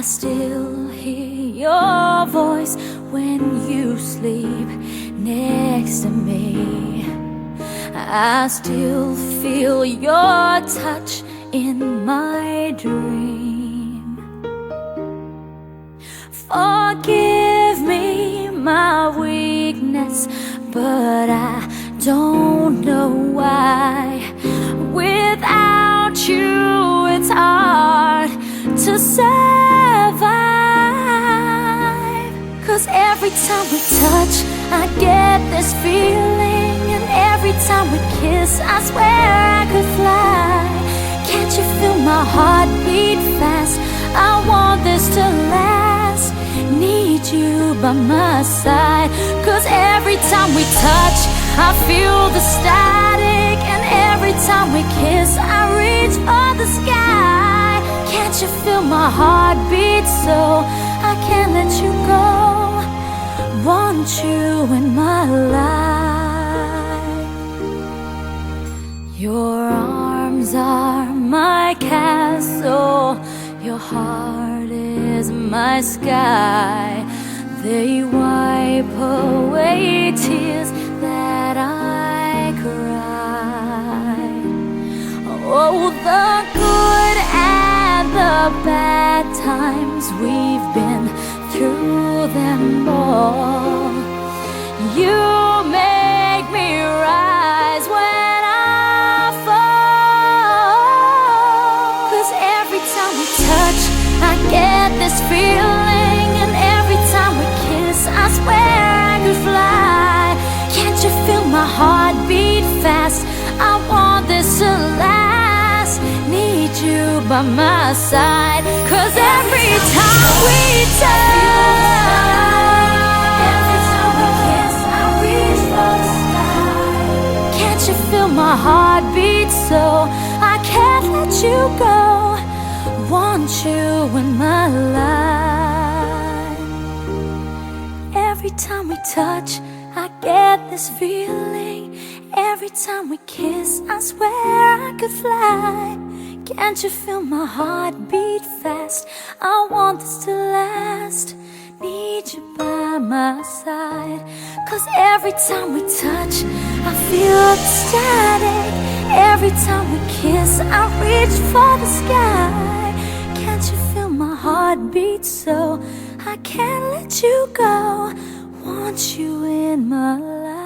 still hear your voice when you sleep next to me. I still feel your touch in my dream. Forgive me my weakness, but I don't know why. Without you, it's hard to survive. 'Cause every time we touch, I get this feeling, and every time we kiss, I swear I could fly. Can't you feel my heart beat fast? I want this to last. Need you by my side. 'Cause every time we touch, I feel the static, and every time we kiss, I reach for the sky. Can't you feel my heart beat so I can't let you go? Want you in my life. Your arms are my castle, your heart is my sky. They wipe away tears that I cried. Oh, the good and the bad times, we've been through them all. You make me rise when I fall. 'Cause every time we touch, I get this feeling, and every time we kiss, I swear I could fly. Can't you feel my heart beat fast? I want this to last. Need you by my side. 'Cause every time we touch, every time we kiss, I reach for the sky. Can't you feel my heart beat so I can't let you go? Want you in my life. Every time we touch, I get this feeling. Every time we kiss, I swear I could fly. Can't you feel my heart beat fast? I want this to last. Need you by my side. 'Cause every time we touch, I feel the static. Every time we kiss, I reach for the sky. Can't you feel my heart beat so I can't let you go? Want you in my life.